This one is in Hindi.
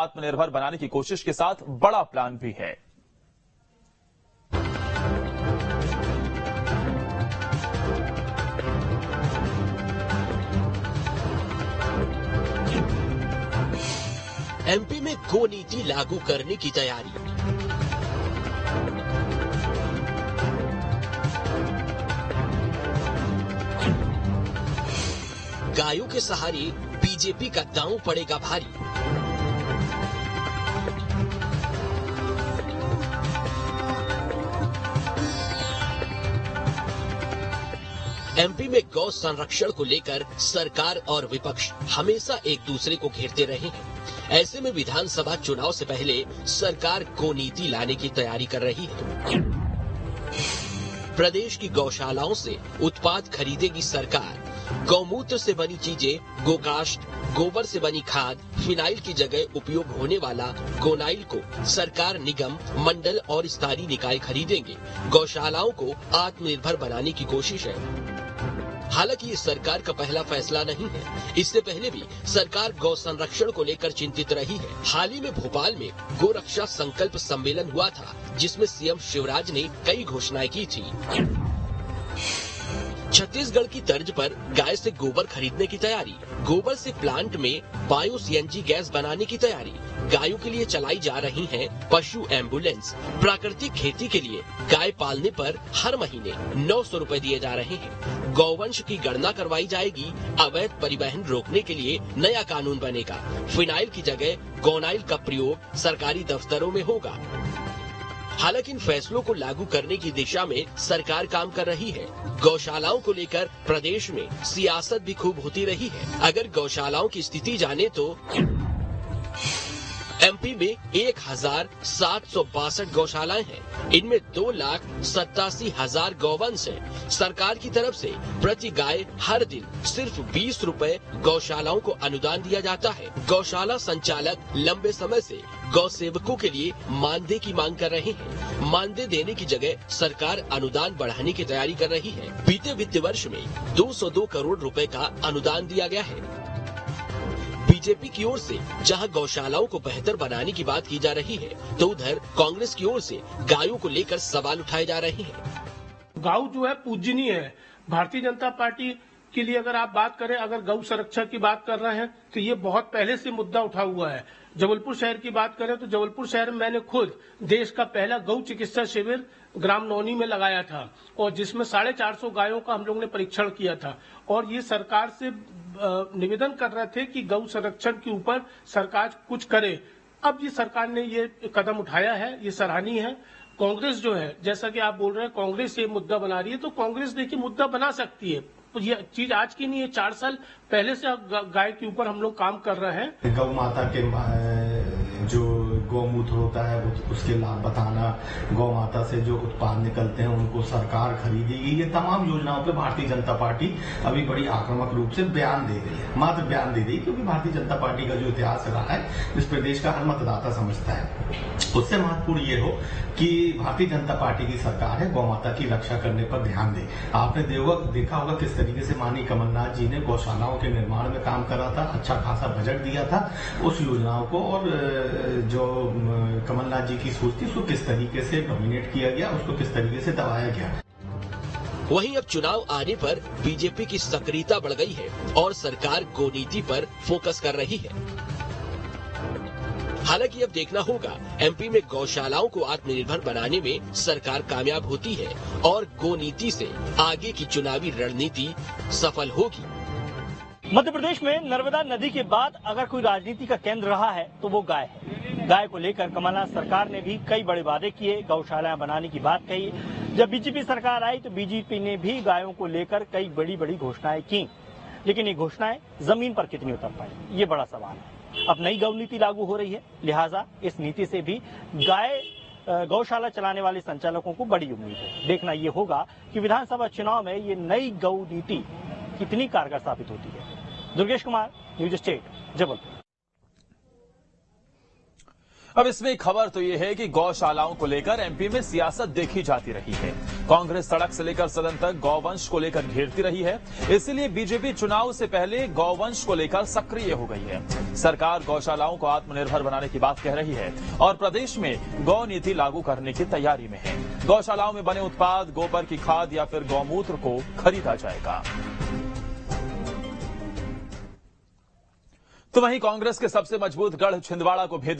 आत्मनिर्भर बनाने की कोशिश के साथ बड़ा प्लान भी है। एमपी में गो नीति लागू करने की तैयारी। गायों के सहारे बीजेपी का दांव पड़ेगा भारी। एमपी में गौ संरक्षण को लेकर सरकार और विपक्ष हमेशा एक दूसरे को घेरते रहे हैं। ऐसे में विधानसभा चुनाव से पहले सरकार गौ नीति लाने की तैयारी कर रही है। प्रदेश की गौशालाओं से उत्पाद खरीदेगी सरकार। गौमूत्र से बनी चीजें, गोकाष्ठ, गोबर से बनी खाद, फिनाइल की जगह उपयोग होने वाला गोनाइल को सरकार, निगम, मंडल और स्थानीय निकाय खरीदेंगे। गौशालाओं को आत्मनिर्भर बनाने की कोशिश है। हालांकि ये सरकार का पहला फैसला नहीं है। इससे पहले भी सरकार गौ संरक्षण को लेकर चिंतित रही है। हाल ही में भोपाल में गो रक्षा संकल्प सम्मेलन हुआ था, जिसमें सीएम शिवराज ने कई घोषणाएं की थी। छत्तीसगढ़ की तर्ज पर गाय से गोबर खरीदने की तैयारी, गोबर से प्लांट में बायो सीएनजी गैस बनाने की तैयारी, गायों के लिए चलाई जा रही है पशु एम्बुलेंस, प्राकृतिक खेती के लिए गाय पालने पर हर महीने 900 रुपए दिए जा रहे हैं, गौवंश की गणना करवाई जाएगी, अवैध परिवहन रोकने के लिए नया कानून बनेगा, फिनाइल की जगह गोनाइल का प्रयोग सरकारी दफ्तरों में होगा। हालांकि इन फैसलों को लागू करने की दिशा में सरकार काम कर रही है। गौशालाओं को लेकर प्रदेश में सियासत भी खूब होती रही है। अगर गौशालाओं की स्थिति जाने तो एमपी में 1762 गौशालाएं हैं। इनमें 2,87,000 गौवंश हैं। सरकार की तरफ से प्रति गाय हर दिन सिर्फ 20 रुपए गौशालाओं को अनुदान दिया जाता है। गौशाला संचालक लंबे समय से गौ सेवकों के लिए मानदेय की मांग कर रहे हैं। मानदेय देने की जगह सरकार अनुदान बढ़ाने की तैयारी कर रही है। बीते वित्त वर्ष में 202 करोड़ रुपए का अनुदान दिया गया है। बीजेपी की ओर से जहां गौशालाओं को बेहतर बनाने की बात की जा रही है, तो उधर कांग्रेस की ओर से गायों को लेकर सवाल उठाए जा रहे हैं। गौ जो है पूजनीय है। भारतीय जनता पार्टी के लिए अगर आप बात करें, अगर गौ संरक्षण की बात कर रहे हैं तो ये बहुत पहले से मुद्दा उठा हुआ है। जबलपुर शहर की बात करें तो जबलपुर शहर में मैंने खुद देश का पहला गौ चिकित्सा शिविर ग्राम नौनी में लगाया था, और जिसमें 450 गायों का हम लोग ने परीक्षण किया था। और ये सरकार से निवेदन कर रहे थे कि गौ संरक्षण के ऊपर सरकार कुछ करे। अब ये सरकार ने ये कदम उठाया है, ये सराहनीय है। कांग्रेस जो है, जैसा कि आप बोल रहे हैं, कांग्रेस ये मुद्दा बना रही है, तो कांग्रेस देखिए मुद्दा बना सकती है। तो ये चीज आज की नहीं है, 4 साल पहले से गाय के ऊपर हम लोग काम कर रहे हैं। गौ माता के जो गौमूत्र होता है उसके लाभ बताना, गौ माता से जो उत्पाद निकलते हैं उनको सरकार खरीदेगी। ये तमाम योजनाओं पे भारतीय जनता पार्टी अभी बड़ी आक्रामक रूप से बयान दे रही है, मात्र बयान दे रही है, क्योंकि भारतीय जनता पार्टी का जो इतिहास रहा है इस प्रदेश का हर मतदाता समझता है। उससे महत्वपूर्ण ये हो कि भारतीय जनता पार्टी की सरकार है, गौ माता की रक्षा करने पर ध्यान दे। आपने देखा होगा किस तरीके से माननीय कमलनाथ जी ने गौशालाओं के निर्माण में काम करा था, अच्छा खासा बजट दिया था उस योजनाओं को, और जो कमलनाथ जी की सोच थी उसको किस तरीके से डोमिनेट किया गया, उसको किस तरीके से दबाया गया। वहीं अब चुनाव आने पर बीजेपी की सक्रियता बढ़ गई है और सरकार गो नीति पर फोकस कर रही है। हालांकि अब देखना होगा एमपी में गौशालाओं को आत्मनिर्भर बनाने में सरकार कामयाब होती है और गो नीति से आगे की चुनावी रणनीति सफल होगी। मध्य प्रदेश में नर्मदा नदी के बाद अगर कोई राजनीति का केंद्र रहा है तो वो गाय है। गाय को लेकर कमलनाथ सरकार ने भी कई बड़े वादे किए, गौशालाएं बनाने की बात कही। जब बीजेपी सरकार आई तो बीजेपी ने भी गायों को लेकर कई बड़ी बड़ी घोषणाएं की, लेकिन ये घोषणाएं जमीन पर कितनी उतर पाई, ये बड़ा सवाल है। अब नई गौ नीति लागू हो रही है, लिहाजा इस नीति से भी गौशाला चलाने वाले संचालकों को बड़ी उम्मीद है। देखना ये होगा कि विधानसभा चुनाव में ये नई गौ नीति कितनी कारगर साबित होती है। Durgesh Kumar, news state, Jabalpur. अब इसमें खबर तो यह है कि गौशालाओं को लेकर एमपी में सियासत देखी जाती रही है। कांग्रेस सड़क से लेकर सदन तक गौवंश को लेकर घेरती रही है, इसलिए बीजेपी चुनाव से पहले गौवंश को लेकर सक्रिय हो गई है। सरकार गौशालाओं को आत्मनिर्भर बनाने की बात कह रही है और प्रदेश में गौ नीति लागू करने की तैयारी में है। गौशालाओं में बने उत्पाद, गोबर की खाद या फिर गौमूत्र को खरीदा जाएगा। तो वहीं कांग्रेस के सबसे मजबूत गढ़ छिंदवाड़ा को भेद